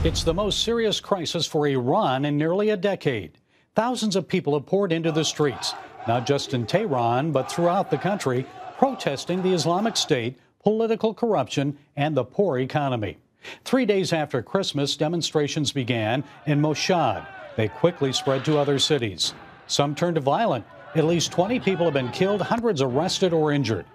It's the most serious crisis for Iran in nearly a decade. Thousands of people have poured into the streets, not just in Tehran, but throughout the country, protesting the Islamic State, political corruption, and the poor economy. 3 days after Christmas, demonstrations began in Mosul. They quickly spread to other cities. Some turned violent. At least 20 people have been killed, hundreds arrested or injured.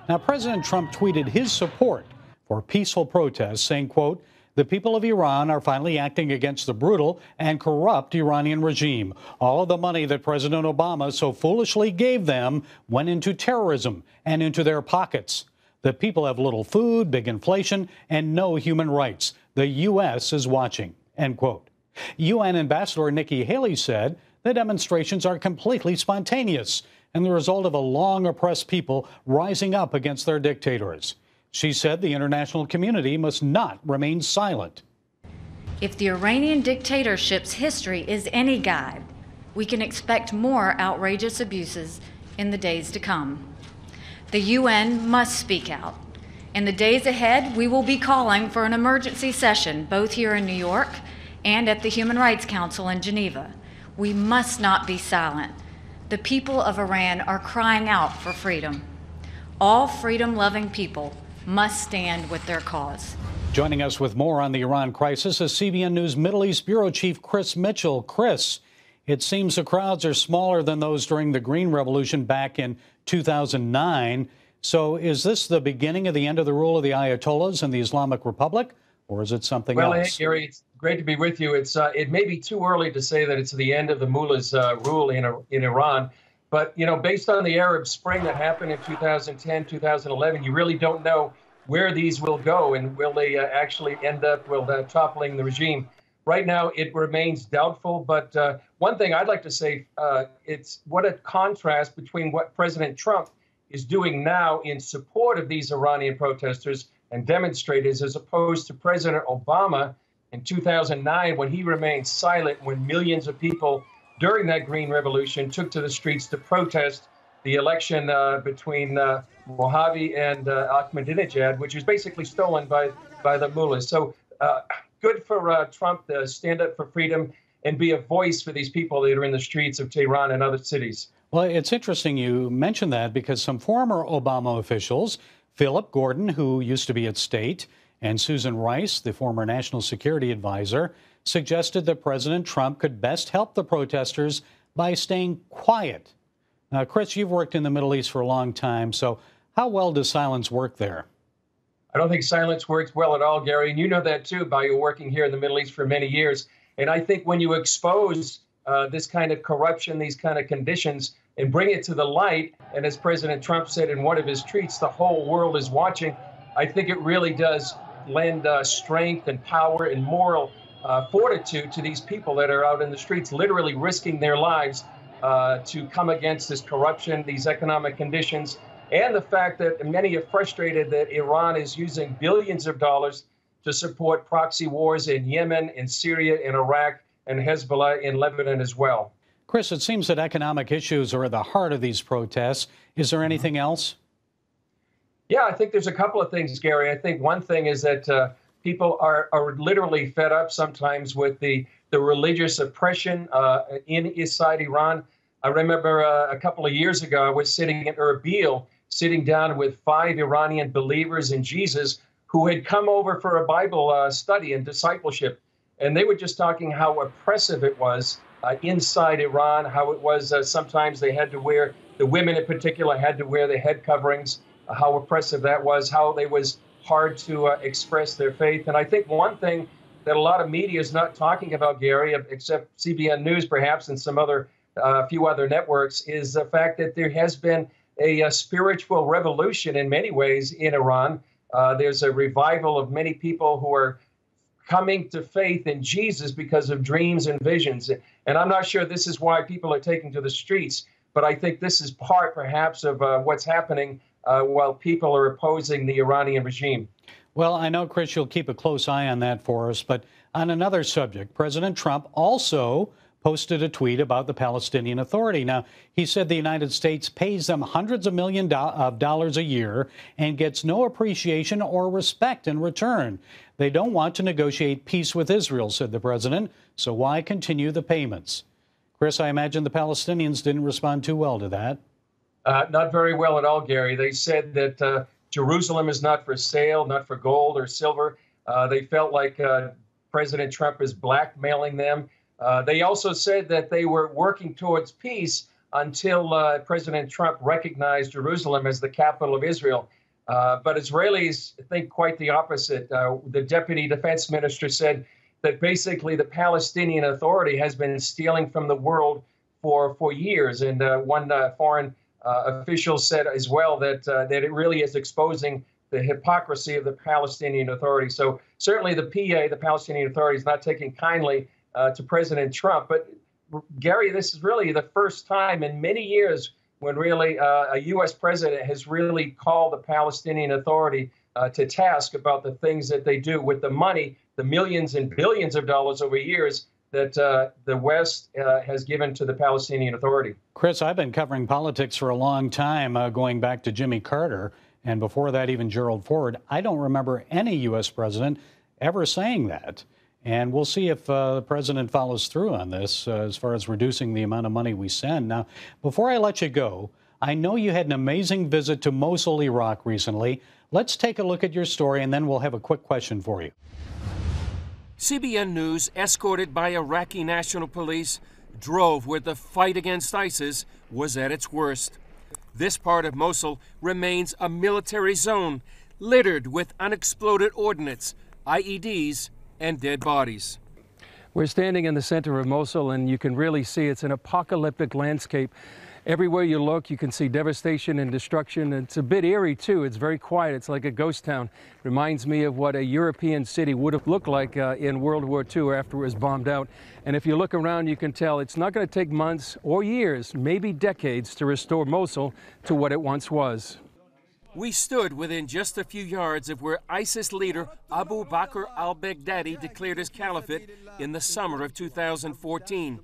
Now, President Trump tweeted his support for peaceful protests, saying, quote, "The people of Iran are finally acting against the brutal and corrupt Iranian regime. All of the money that President Obama so foolishly gave them went into terrorism and into their pockets. The people have little food, big inflation, and no human rights. The U.S. is watching," end quote. UN Ambassador Nikki Haley said the demonstrations are completely spontaneous and the result of a long oppressed people rising up against their dictators. She said the international community must not remain silent. If the Iranian dictatorship's history is any guide, we can expect more outrageous abuses in the days to come. The UN must speak out. In the days ahead, we will be calling for an emergency session, both here in New York and at the Human Rights Council in Geneva. We must not be silent. The people of Iran are crying out for freedom. All freedom-loving people must stand with their cause. Joining us with more on the Iran crisis is CBN News Middle East Bureau Chief Chris Mitchell. Chris, it seems the crowds are smaller than those during the Green Revolution back in 2009. So is this the beginning of the end of the rule of the Ayatollahs in the Islamic Republic, or is it something else? Well, hey, Gary, it's great to be with you. It may be too early to say that it's the end of the mullahs' rule in Iran. But, you know, based on the Arab Spring that happened in 2010, 2011, you really don't know where these will go and will they actually end up toppling the regime. Right now, it remains doubtful. But one thing I'd like to say, it's what a contrast between what President Trump is doing now in support of these Iranian protesters and demonstrators, as opposed to President Obama in 2009, when he remained silent, when millions of people during that Green Revolution took to the streets to protest the election between Mojave and Ahmadinejad, which was basically stolen by the mullahs. So good for Trump to stand up for freedom and be a voice for these people that are in the streets of Tehran and other cities. Well, it's interesting you mentioned that because some former Obama officials, Philip Gordon, who used to be at State, and Susan Rice, the former national security advisor, suggested that President Trump could best help the protesters by staying quiet. Now, Chris, you've worked in the Middle East for a long time, so how well does silence work there? I don't think silence works well at all, Gary, and you know that too by your working here in the Middle East for many years. And I think when you expose this kind of corruption, these kind of conditions, and bring it to the light, and as President Trump said in one of his tweets, the whole world is watching, I think it really does lend strength and power and moral fortitude to these people that are out in the streets, literally risking their lives to come against this corruption, these economic conditions, and the fact that many are frustrated that Iran is using billions of dollars to support proxy wars in Yemen, in Syria, in Iraq, and Hezbollah in Lebanon as well. Chris, it seems that economic issues are at the heart of these protests. Is there anything else? Yeah, I think there's a couple of things, Gary. I think one thing is that people are literally fed up sometimes with the religious oppression inside Iran. I remember a couple of years ago, I was sitting in Erbil, sitting down with 5 Iranian believers in Jesus who had come over for a Bible study and discipleship. And they were just talking how oppressive it was inside Iran, how it was sometimes they had to wear, the women in particular had to wear the head coverings, how oppressive that was, how it was hard to express their faith. And I think one thing that a lot of media is not talking about, Gary, except CBN News perhaps and some other few other networks, is the fact that there has been a spiritual revolution in many ways in Iran. There's a revival of many people who are coming to faith in Jesus because of dreams and visions. And I'm not sure this is why people are taking to the streets, but I think this is part perhaps of what's happening while people are opposing the Iranian regime. Well, I know, Chris, you'll keep a close eye on that for us. But on another subject, President Trump also posted a tweet about the Palestinian Authority. Now, he said the United States pays them hundreds of millions of dollars a year and gets no appreciation or respect in return. They don't want to negotiate peace with Israel, said the president, so why continue the payments? Chris, I imagine the Palestinians didn't respond too well to that. Not very well at all, Gary. They said that Jerusalem is not for sale, not for gold or silver. They felt like President Trump is blackmailing them. They also said that they were working towards peace until President Trump recognized Jerusalem as the capital of Israel. But Israelis think quite the opposite. The deputy defense minister said that basically the Palestinian Authority has been stealing from the world for years. And one foreign official said as well that it really is exposing the hypocrisy of the Palestinian Authority. So certainly the PA, the Palestinian Authority, is not taking kindly to President Trump. But Gary, this is really the first time in many years when really a U.S. president has really called the Palestinian Authority to task about the things that they do with the money, the millions and billions of dollars over years that the West has given to the Palestinian Authority. Chris, I've been covering politics for a long time, going back to Jimmy Carter, and before that even Gerald Ford. I don't remember any U.S. president ever saying that. And we'll see if the president follows through on this as far as reducing the amount of money we send. Now, before I let you go, I know you had an amazing visit to Mosul, Iraq recently. Let's take a look at your story, and then we'll have a quick question for you. CBN News, escorted by Iraqi National Police, drove where the fight against ISIS was at its worst. This part of Mosul remains a military zone, littered with unexploded ordnance, IEDs, and dead bodies. We're standing in the center of Mosul, and you can really see it's an apocalyptic landscape. Everywhere you look, you can see devastation and destruction. It's a bit eerie, too. It's very quiet. It's like a ghost town. Reminds me of what a European city would have looked like in World War II after it was bombed out. And if you look around, you can tell it's not going to take months or years, maybe decades, to restore Mosul to what it once was. We stood within just a few yards of where ISIS leader Abu Bakr al-Baghdadi declared his caliphate in the summer of 2014.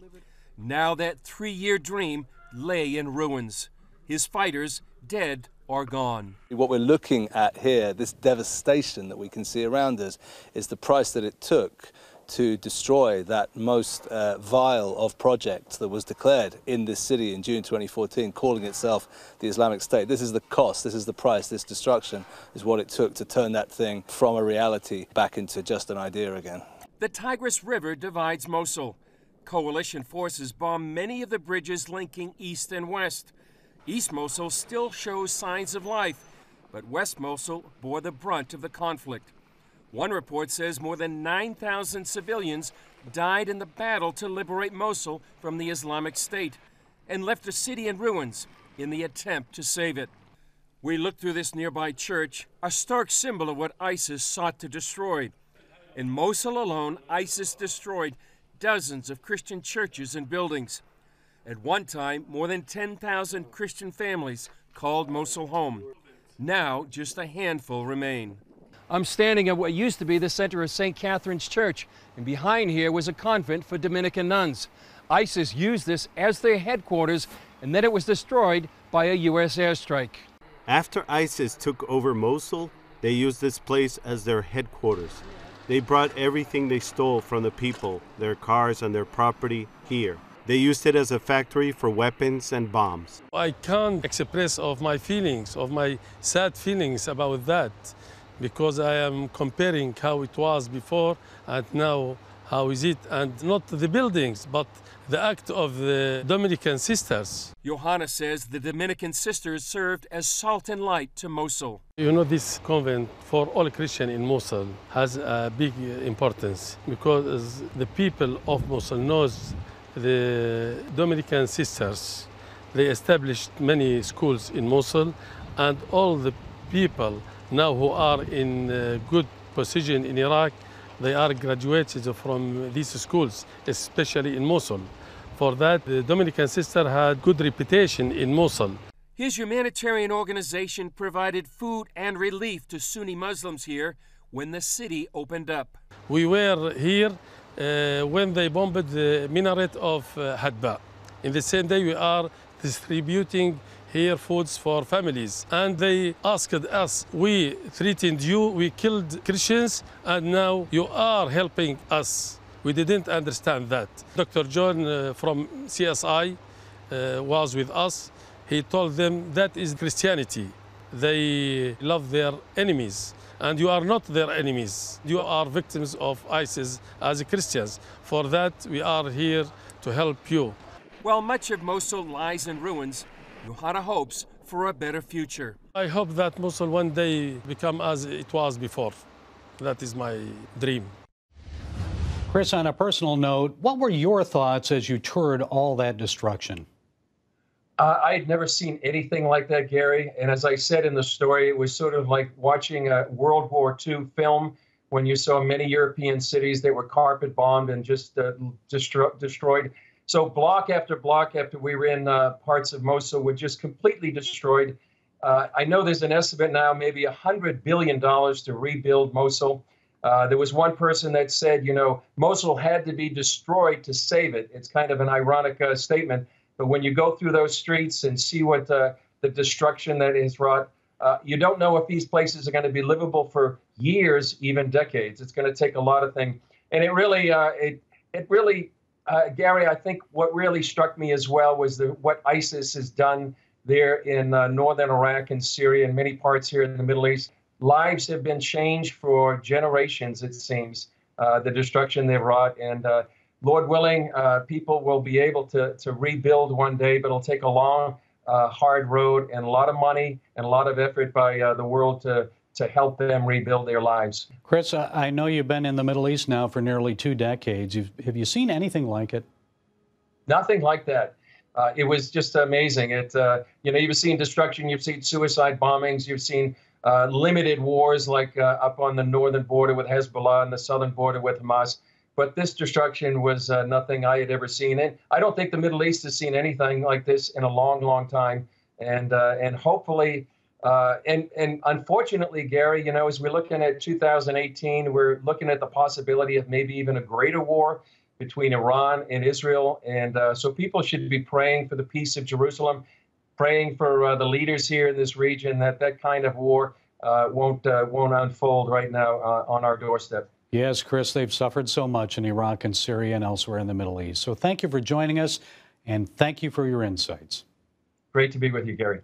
Now that 3-year dream lay in ruins. His fighters dead or gone. What we're looking at here, this devastation that we can see around us, is the price that it took to destroy that most vile of projects that was declared in this city in June 2014, calling itself the Islamic State. This is the cost, this is the price, this destruction is what it took to turn that thing from a reality back into just an idea again. The Tigris River divides Mosul. Coalition forces bomb many of the bridges linking east and west. East Mosul still shows signs of life, but West Mosul bore the brunt of the conflict. One report says more than 9,000 civilians died in the battle to liberate Mosul from the Islamic State and left the city in ruins in the attempt to save it. We looked through this nearby church, a stark symbol of what ISIS sought to destroy. In Mosul alone, ISIS destroyed dozens of Christian churches and buildings. At one time, more than 10,000 Christian families called Mosul home. Now, just a handful remain. I'm standing at what used to be the center of St. Catherine's Church, and behind here was a convent for Dominican nuns. ISIS used this as their headquarters, and then it was destroyed by a U.S. airstrike. After ISIS took over Mosul, they used this place as their headquarters. They brought everything they stole from the people, their cars and their property, here. They used it as a factory for weapons and bombs. I can't express of my feelings, of my sad feelings about that, because I am comparing how it was before and now how is it, and not the buildings, but the act of the Dominican sisters. Johanna says the Dominican sisters served as salt and light to Mosul. You know, this convent for all Christians in Mosul has a big importance because the people of Mosul knows the Dominican sisters. They established many schools in Mosul, and all the people now who are in good position in Iraq, they are graduated from these schools, especially in Mosul. For that, the Dominican sister had good reputation in Mosul. His humanitarian organization provided food and relief to Sunni Muslims here when the city opened up. We were here when they bombed the minaret of Hadba. In the same day, we are distributing here foods for families. And they asked us, we threatened you, we killed Christians, and now you are helping us. We didn't understand that. Dr. John from CSI was with us. He told them that is Christianity. They love their enemies, and you are not their enemies. You are victims of ISIS as Christians. For that, we are here to help you. While much of Mosul lies in ruins, Yuhara hopes for a better future. I hope that Mosul one day become as it was before. That is my dream. Chris, on a personal note, what were your thoughts as you toured all that destruction? I had never seen anything like that, Gary. And as I said in the story, it was sort of like watching a World War II film when you saw many European cities that were carpet bombed and just destroyed. So block after we were in parts of Mosul were just completely destroyed. I know there's an estimate now, maybe $100 billion to rebuild Mosul. There was one person that said, you know, Mosul had to be destroyed to save it. It's kind of an ironic statement. But when you go through those streets and see what the destruction that is wrought, you don't know if these places are going to be livable for years, even decades. It's going to take a lot of things. And it really, Gary, I think what really struck me as well was what ISIS has done there in northern Iraq and Syria and many parts here in the Middle East. Lives have been changed for generations, it seems, the destruction they've wrought. And Lord willing, people will be able to rebuild one day, but it'll take a long, hard road and a lot of money and a lot of effort by the world to help them rebuild their lives. Chris, I know you've been in the Middle East now for nearly 2 decades. Have you seen anything like it? Nothing like that. It was just amazing. You've seen destruction, you've seen suicide bombings, you've seen limited wars like up on the northern border with Hezbollah and the southern border with Hamas. But this destruction was nothing I had ever seen. And I don't think the Middle East has seen anything like this in a long, long time. And hopefully, and unfortunately, Gary, you know, as we're looking at 2018, we're looking at the possibility of maybe even a greater war between Iran and Israel. And so people should be praying for the peace of Jerusalem, praying for the leaders here in this region that kind of war won't unfold right now on our doorstep. Yes, Chris, they've suffered so much in Iraq and Syria and elsewhere in the Middle East. So thank you for joining us, and thank you for your insights. Great to be with you, Gary.